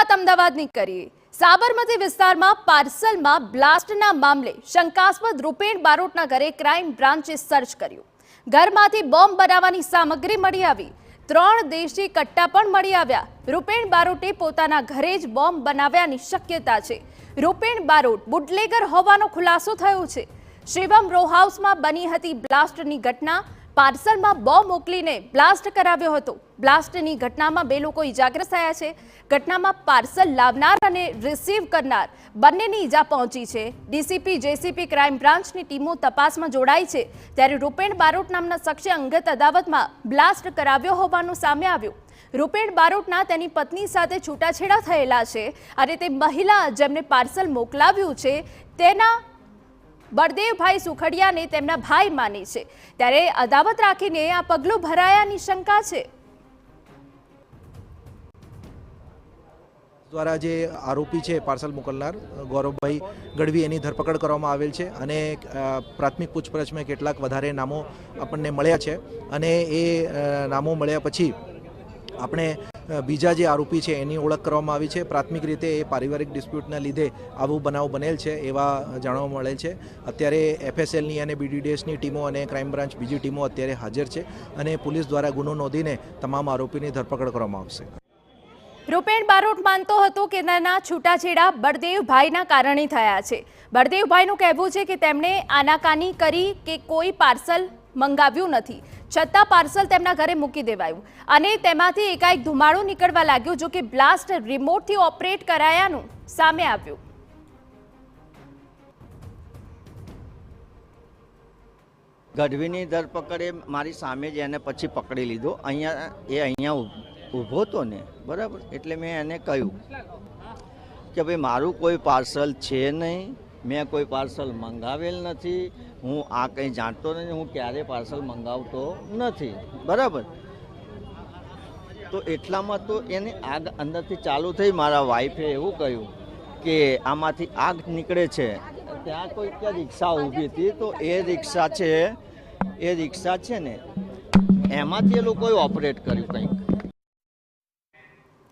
વાત અમદાવાદની કરીએ। સાબરમતી વિસ્તારમાં પાર્સલમાં બ્લાસ્ટના મામલે શંકાસ્પદ રૂપેણ બારોટના ઘરે ક્રાઇમ બ્રાન્ચે સર્ચ કર્યું। ઘરમાંથી બોમ્બ બનાવવાની સામગ્રી મળી આવી। 3 દેશી કટ્ટા પણ મળી આવ્યા। રૂપેણ બારોટે પોતાના ઘરે જ બોમ્બ બનાવ્યાની શક્યતા છે। રૂપેણ બારોટ બુટલેગર હોવાનો ખુલાસો થયો છે। શિવમ રો હાઉસમાં બની હતી બ્લાસ્ટની ઘટના। પાર્સલમાં બોમ્બ મોકલીને બ્લાસ્ટ કરાવ્યો હતો। બ્લાસ્ટની ઘટનામાં 2 લોકો ઇજાગ્રસ્ત થયા છે। ઘટનામાં પાર્સલ લાવનાર અને રિસીવ કરનાર બંનેની ઇજા પહોંચી છે। ડીસીપી જેસીપી ક્રાઇમ બ્રાન્ચની ટીમો તપાસમાં જોડાઈ છે। ત્યારે રૂપેણ બારોટ નામના શખ્સે અંગત અદાવતમાં બ્લાસ્ટ કરાવ્યો હોવાનું સામે આવ્યું। રૂપેણ બારોટના તેની પત્ની સાથે છૂટાછેડા થયેલા છે અને તે મહિલા જેમને પાર્સલ મોકલાવ્યું છે તેના બળદેવભાઈ સુખડિયાને તેમના ભાઈ માને છે। ત્યારે અદાવત રાખીને આ પગલું ભરાયાની શંકા છે। દ્વારા જે આરોપી છે પાર્સલ મોકલનાર ગૌરવભાઈ ગઢવી એની ધરપકડ કરવામાં આવેલ છે અને પ્રાથમિક પૂછપરછમાં કેટલાક વધારે નામો આપણને મળ્યા છે અને એ નામો મળ્યા પછી આપણે બીજા જે આરોપી છે એની ઓળખ કરવામાં આવી છે। પ્રાથમિક રીતે એ પારિવારિક ડિસ્પ્યુટના લીધે આવું બનાવ બનેલ છે એવા જાણવા મળેલ છે। અત્યારે એફએસએલની અને બીડીડીએસની ટીમો અને ક્રાઇમ બ્રાન્ચ બીજી ટીમો અત્યારે હાજર છે અને પોલીસ દ્વારા ગુનો નોંધીને તમામ આરોપીની ધરપકડ કરવામાં આવશે। રૂપેણ બારોટ માનતો હતો કે તેના છૂટાછેડા બળદેવભાઈના કારણે થયા છે। બળદેવભાઈનું કહેવું છે કે તેમણે આનાકાની કરી કે કોઈ પાર્સલ મંગાવ્યું નથી, છતાં પાર્સલ તેમના ઘરે મૂકી દેવાયું અને તેમાંથી એકાએક ધુમાડો નીકળવા લાગ્યો, જો કે બ્લાસ્ટ રિમોટથી ઓપરેટ કરાયાનું સામે આવ્યું। ગઢવીની ધરપકડે મારી સામે જ એને પછી પકડી લીધો। અહીંયા ઊભો હતો ને, બરાબર, એટલે મેં એને કહ્યું કે ભાઈ મારું કોઈ પાર્સલ છે નહીં, મેં કોઈ પાર્સલ મંગાવેલ નથી, હું આ કંઈ જાણતો નથી, હું ક્યારે પાર્સલ મંગાવતો નથી, બરાબર। તો એટલામાં તો એની આગ અંદરથી ચાલુ થઈ। મારા વાઈફે એવું કહ્યું કે આમાંથી આગ નીકળે છે। ત્યાં કોઈ ત્યાં રિક્ષા ઊભી હતી, તો એ રિક્ષા છે ને એમાંથી એ લોકોએ ઓપરેટ કર્યું કંઈક।